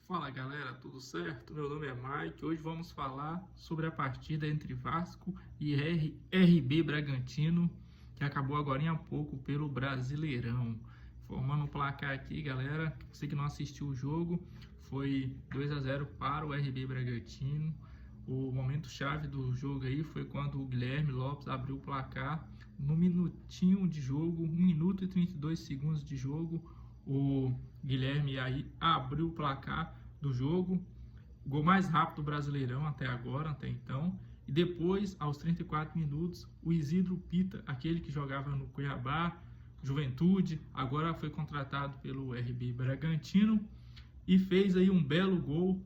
Fala galera, tudo certo? Meu nome é Mike. Hoje vamos falar sobre a partida entre Vasco e RB Bragantino, que acabou agora há pouco pelo Brasileirão. Formando o placar aqui, galera, você que não assistiu o jogo, foi 2-0 para o RB Bragantino. O momento chave do jogo aí foi quando o Guilherme Lopes abriu o placar no minutinho de jogo, 1 minuto e 32 segundos de jogo. O Guilherme aí abriu o placar do jogo, o gol mais rápido do Brasileirão até agora, até então. E depois, aos 34 minutos, o Isidro Pita, aquele que jogava no Cuiabá, Juventude, agora foi contratado pelo RB Bragantino e fez aí um belo gol,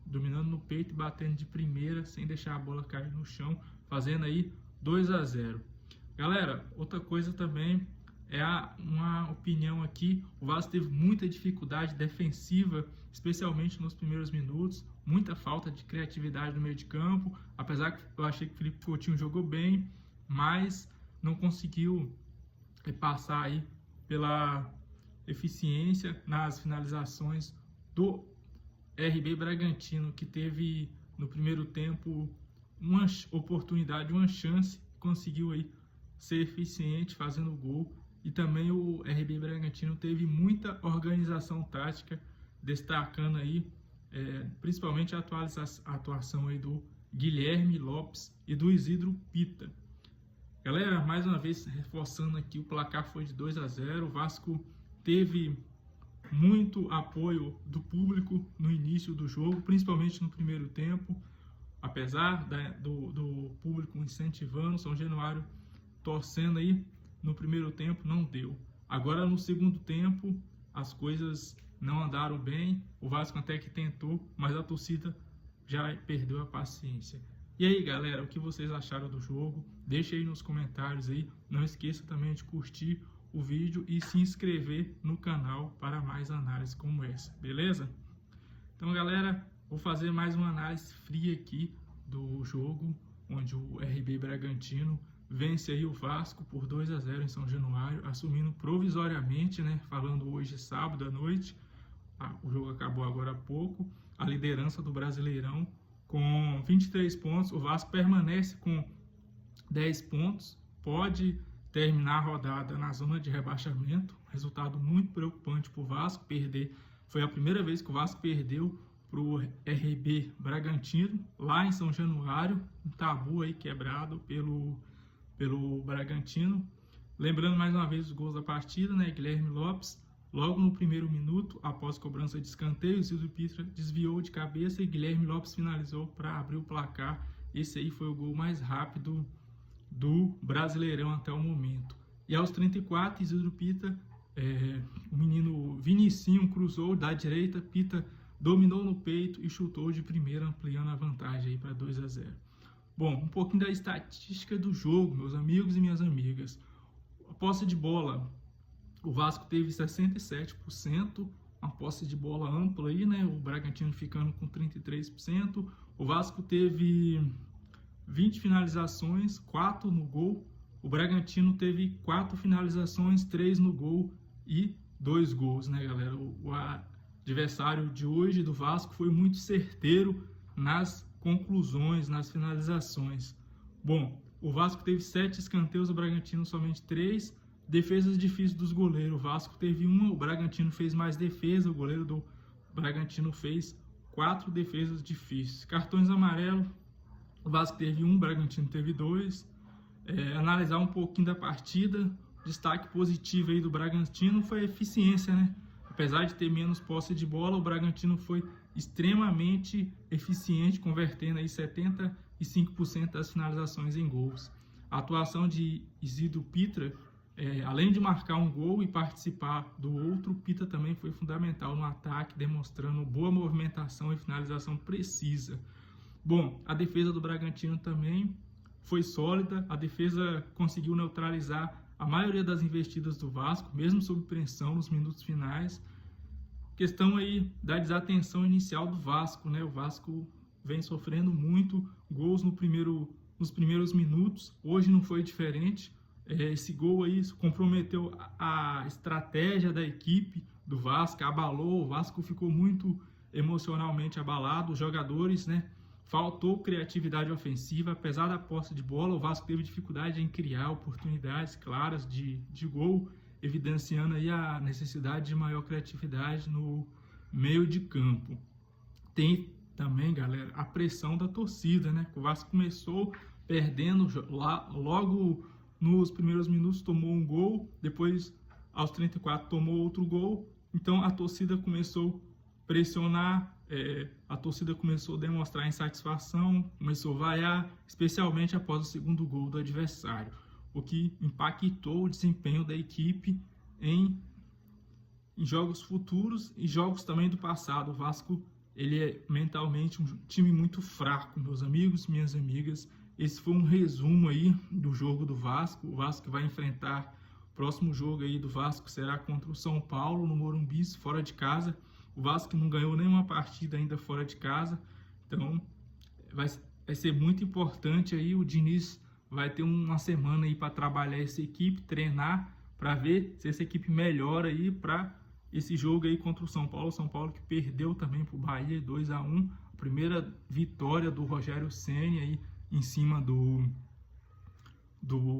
dominando no peito e batendo de primeira, sem deixar a bola cair no chão, fazendo aí 2-0. Galera, outra coisa também é uma opinião aqui: o Vasco teve muita dificuldade defensiva, especialmente nos primeiros minutos, muita falta de criatividade no meio de campo, apesar que eu achei que o Felipe Coutinho jogou bem, mas não conseguiu passar aí pela eficiência nas finalizações do RB Bragantino, que teve no primeiro tempo uma oportunidade, uma chance, conseguiu aí ser eficiente fazendo gol. E também o RB Bragantino teve muita organização tática, destacando aí principalmente a atuação aí do Guilherme Lopes e do Isidro Pita. Galera, mais uma vez reforçando aqui, o placar foi de 2-0. O Vasco teve muito apoio do público no início do jogo, principalmente no primeiro tempo, apesar do público incentivando, São Januário torcendo aí. No primeiro tempo não deu. Agora no segundo tempo as coisas não andaram bem. O Vasco até que tentou, mas a torcida já perdeu a paciência. E aí galera, o que vocês acharam do jogo? Deixa aí nos comentários aí. Não esqueça também de curtir o vídeo e se inscrever no canal para mais análises como essa, beleza? Então galera, vou fazer mais uma análise fria aqui do jogo, onde o RB Bragantino vence aí o Vasco por 2-0 em São Januário, assumindo provisoriamente, né, falando hoje sábado à noite, o jogo acabou agora há pouco, a liderança do Brasileirão com 23 pontos. O Vasco permanece com 10 pontos, pode terminar a rodada na zona de rebaixamento, resultado muito preocupante para o Vasco perder. Foi a primeira vez que o Vasco perdeu para o RB Bragantino, lá em São Januário, um tabu aí quebrado pelo Bragantino. Lembrando mais uma vez os gols da partida, né? Guilherme Lopes, logo no primeiro minuto, após cobrança de escanteio, o Isidro Pita desviou de cabeça e Guilherme Lopes finalizou para abrir o placar. Esse aí foi o gol mais rápido do Brasileirão até o momento. E aos 34, Isidro Pita, o menino Vinicinho cruzou da direita, Pita dominou no peito e chutou de primeira, ampliando a vantagem aí para 2-0. Bom, um pouquinho da estatística do jogo, meus amigos e minhas amigas. A posse de bola, o Vasco teve 67%, uma posse de bola ampla aí, né? O Bragantino ficando com 33%. O Vasco teve 20 finalizações, 4 no gol. O Bragantino teve 4 finalizações, 3 no gol e 2 gols, né, galera? O adversário de hoje do Vasco foi muito certeiro nas conclusões, nas finalizações. Bom, o Vasco teve 7 escanteios, o Bragantino somente 3. Defesas difíceis dos goleiros, o Vasco teve 1, o Bragantino fez mais defesa, o goleiro do Bragantino fez 4 defesas difíceis. Cartões amarelos, o Vasco teve 1, o Bragantino teve 2. Analisar um pouquinho da partida, destaque positivo aí do Bragantino foi a eficiência, né? Apesar de ter menos posse de bola, o Bragantino foi extremamente eficiente, convertendo aí 75% das finalizações em gols. A atuação de Isidro Pita, além de marcar um gol e participar do outro, Pita também foi fundamental no ataque, demonstrando boa movimentação e finalização precisa. Bom, a defesa do Bragantino também foi sólida, a defesa conseguiu neutralizar a maioria das investidas do Vasco, mesmo sob pressão nos minutos finais. Questão aí da desatenção inicial do Vasco, né? O Vasco vem sofrendo muito gols nos primeiros minutos. Hoje não foi diferente. Esse gol aí comprometeu a estratégia da equipe do Vasco, abalou, o Vasco ficou muito emocionalmente abalado, os jogadores, né? Faltou criatividade ofensiva, apesar da posse de bola, o Vasco teve dificuldade em criar oportunidades claras de gol, evidenciando aí a necessidade de maior criatividade no meio de campo. Tem também, galera, a pressão da torcida, né? O Vasco começou perdendo logo nos primeiros minutos, tomou um gol, depois aos 34 tomou outro gol, então a torcida começou a pressionar, a torcida começou a demonstrar insatisfação, começou a vaiar, especialmente após o segundo gol do adversário, o que impactou o desempenho da equipe em jogos futuros e jogos também do passado. O Vasco, ele é mentalmente um time muito fraco, meus amigos, minhas amigas. Esse foi um resumo aí do jogo do Vasco. O Vasco vai enfrentar, o próximo jogo aí do Vasco será contra o São Paulo, no Morumbi, fora de casa. O Vasco não ganhou nenhuma partida ainda fora de casa, então vai ser muito importante aí. O Diniz vai ter uma semana aí para trabalhar essa equipe, treinar, para ver se essa equipe melhora aí para esse jogo aí contra o São Paulo que perdeu também para o Bahia 2-1, a primeira vitória do Rogério Ceni aí em cima do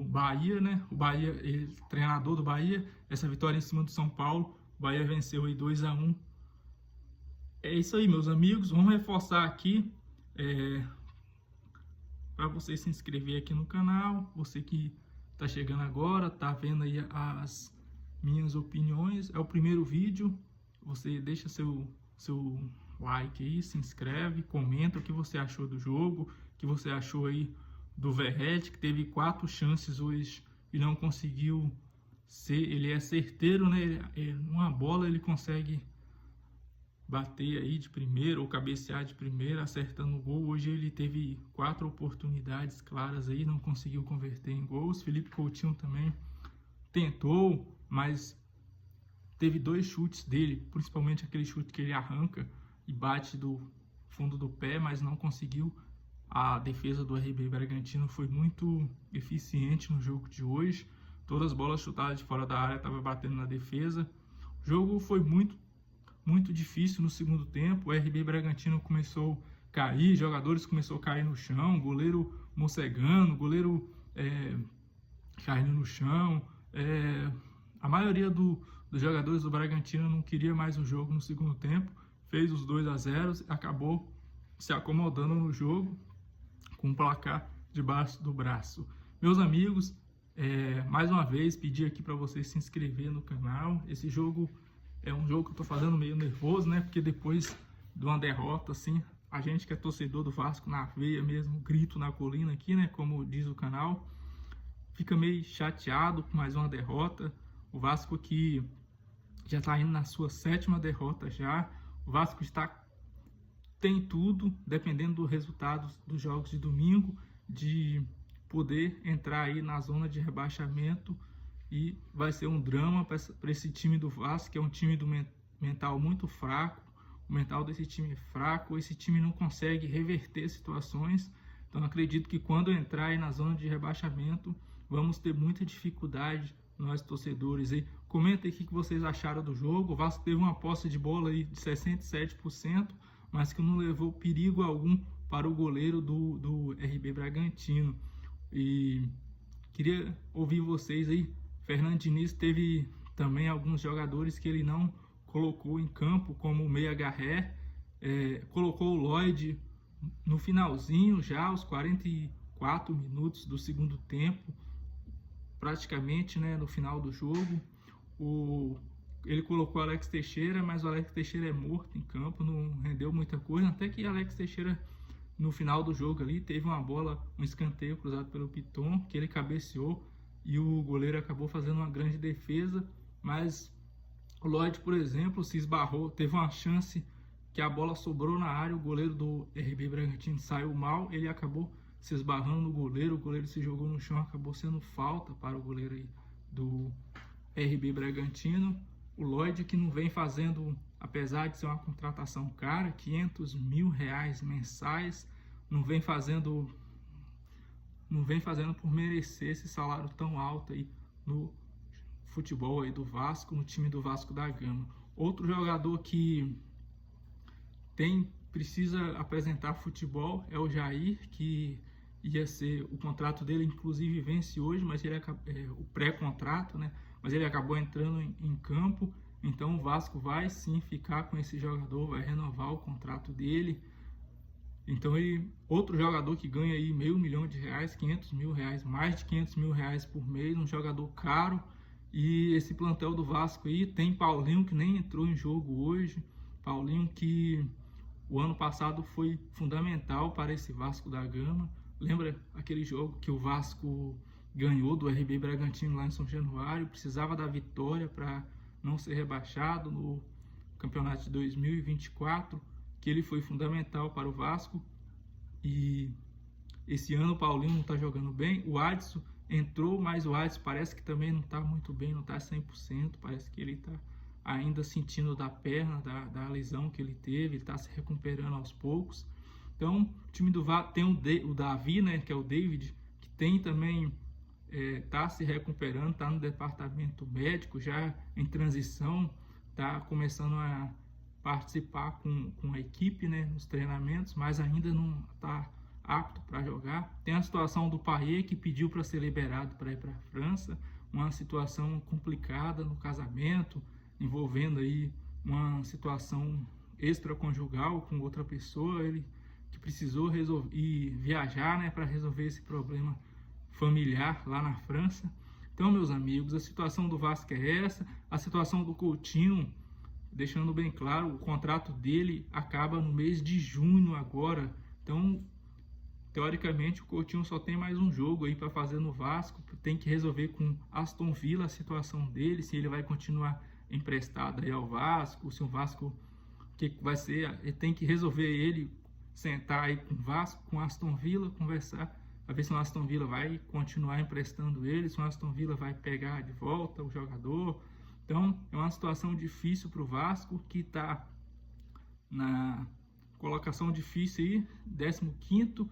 Bahia, né? O Bahia, treinador do Bahia, essa vitória em cima do São Paulo, o Bahia venceu aí 2-1. É isso aí, meus amigos, vamos reforçar aqui para você se inscrever aqui no canal, você que está chegando agora, tá vendo aí as minhas opiniões, é o primeiro vídeo, você deixa seu like aí, se inscreve, comenta o que você achou do jogo, o que você achou aí do Verratti, que teve 4 chances hoje e não conseguiu ser, ele é certeiro, né? Uma bola ele consegue bater aí de primeira ou cabecear de primeira, acertando o gol. Hoje ele teve 4 oportunidades claras aí, não conseguiu converter em gols. Felipe Coutinho também tentou, mas teve 2 chutes dele, principalmente aquele chute que ele arranca e bate do fundo do pé, mas não conseguiu. A defesa do RB Bragantino foi muito eficiente no jogo de hoje. Todas as bolas chutadas de fora da área estavam batendo na defesa. O jogo foi muito difícil no segundo tempo. O RB Bragantino começou a cair, jogadores começaram a cair no chão, goleiro mocegando, goleiro caindo no chão. A maioria dos jogadores do Bragantino não queria mais o jogo no segundo tempo, fez os 2-0, acabou se acomodando no jogo com um placar debaixo do braço. Meus amigos, mais uma vez pedi aqui para vocês se inscrever no canal. Esse jogo é um jogo que eu tô fazendo meio nervoso, né? Porque depois de uma derrota, assim, a gente que é torcedor do Vasco na veia mesmo, grito na colina aqui, né? Como diz o canal, fica meio chateado com mais uma derrota. O Vasco que já tá indo na sua 7ª derrota já. O Vasco tem tudo, dependendo do resultado dos jogos de domingo, de poder entrar aí na zona de rebaixamento. E vai ser um drama para esse time do Vasco, que é um time do mental muito fraco. O mental desse time é fraco, esse time não consegue reverter situações. Então acredito que quando entrar aí na zona de rebaixamento, vamos ter muita dificuldade, nós torcedores aí. Comenta aí o que vocês acharam do jogo. O Vasco teve uma posse de bola aí de 67%, mas que não levou perigo algum para o goleiro do RB Bragantino. E queria ouvir vocês aí. Fernando Diniz teve também alguns jogadores que ele não colocou em campo, como o Meia Garré, colocou o Lloyd no finalzinho, já aos 44 minutos do segundo tempo, praticamente, né, no final do jogo. Ele colocou o Alex Teixeira, mas o Alex Teixeira é morto em campo, não rendeu muita coisa, até que Alex Teixeira, no final do jogo ali, teve uma bola, um escanteio cruzado pelo Piton, que ele cabeceou, e o goleiro acabou fazendo uma grande defesa, mas o Lloyd, por exemplo, se esbarrou, teve uma chance que a bola sobrou na área, o goleiro do RB Bragantino saiu mal, ele acabou se esbarrando no goleiro, o goleiro se jogou no chão, acabou sendo falta para o goleiro aí do RB Bragantino. O Lloyd, que não vem fazendo, apesar de ser uma contratação cara, R$500 mil mensais, não vem fazendo por merecer esse salário tão alto aí no futebol aí do Vasco, no time do Vasco da Gama. Outro jogador que precisa apresentar futebol é o Jair, que ia ser o contrato dele, inclusive vence hoje, mas ele o pré-contrato, né? Mas ele acabou entrando em campo, então o Vasco vai sim ficar com esse jogador, vai renovar o contrato dele. Então outro jogador que ganha aí R$500 mil, R$500 mil, mais de R$500 mil por mês, um jogador caro. E esse plantel do Vasco aí tem Paulinho, que nem entrou em jogo hoje, Paulinho que o ano passado foi fundamental para esse Vasco da Gama. Lembra aquele jogo que o Vasco ganhou do RB Bragantino lá em São Januário? Precisava da vitória para não ser rebaixado no campeonato de 2024, que ele foi fundamental para o Vasco. E esse ano o Paulinho não está jogando bem. O Adson entrou, mas o Adson parece que também não está muito bem, não está 100%. Parece que ele está ainda sentindo da perna, da lesão que ele teve, ele está se recuperando aos poucos. Então, o time do Vasco tem o Davi, né, que é o David, que tem também, está se recuperando, está no departamento médico, já em transição, está começando a participar com a equipe, né, nos treinamentos, mas ainda não está apto para jogar. Tem a situação do Payet, que pediu para ser liberado para ir para a França, uma situação complicada no casamento, envolvendo aí uma situação extraconjugal com outra pessoa, ele que precisou viajar, né, para resolver esse problema familiar lá na França. Então, meus amigos, a situação do Vasco é essa, a situação do Coutinho, deixando bem claro, o contrato dele acaba no mês de junho agora, então, teoricamente, o Coutinho só tem mais um jogo aí para fazer no Vasco, tem que resolver com Aston Villa a situação dele, se ele vai continuar emprestado aí ao Vasco, se o Vasco, o que vai ser, ele tem que resolver, ele sentar aí com o Vasco, com Aston Villa, conversar, para ver se o Aston Villa vai continuar emprestando ele, se o Aston Villa vai pegar de volta o jogador. Então é uma situação difícil para o Vasco, que está na colocação difícil aí, 15º,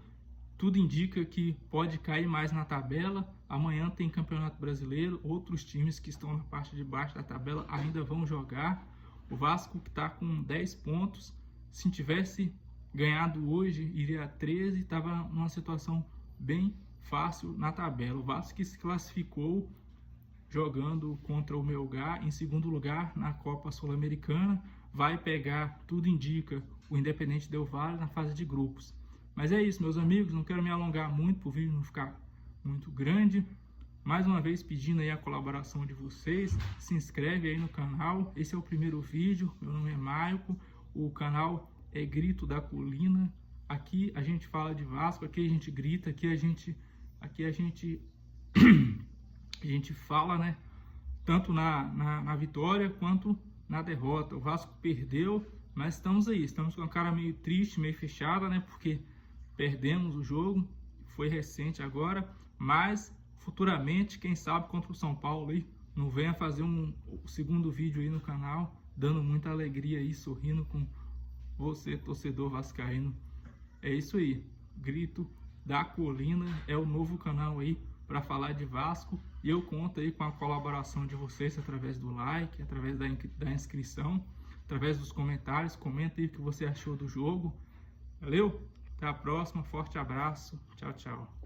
tudo indica que pode cair mais na tabela. Amanhã tem Campeonato Brasileiro, outros times que estão na parte de baixo da tabela ainda vão jogar. O Vasco, que está com 10 pontos, se tivesse ganhado hoje, iria a 13, estava numa situação bem fácil na tabela. O Vasco, que se classificou jogando contra o Melgar em segundo lugar na Copa Sul-Americana, vai pegar, tudo indica, o Independente Del Valle na fase de grupos. Mas é isso, meus amigos, não quero me alongar muito para o vídeo não ficar muito grande. Mais uma vez pedindo aí a colaboração de vocês, se inscreve aí no canal. Esse é o primeiro vídeo, meu nome é Maico, o canal é Grito da Colina. Aqui a gente fala de Vasco, aqui a gente grita, aqui a gente a gente fala, né, tanto na vitória quanto na derrota. O Vasco perdeu, mas estamos aí, estamos com a cara meio triste, meio fechada, né, porque perdemos o jogo, foi recente agora, mas futuramente, quem sabe contra o São Paulo aí, não venha fazer o segundo vídeo aí no canal, dando muita alegria aí, sorrindo com você, torcedor vascaíno. É isso aí, Grito da Colina é o novo canal aí para falar de Vasco, e eu conto aí com a colaboração de vocês através do like, através da inscrição, através dos comentários. Comenta aí o que você achou do jogo. Valeu? Até a próxima, forte abraço, tchau, tchau.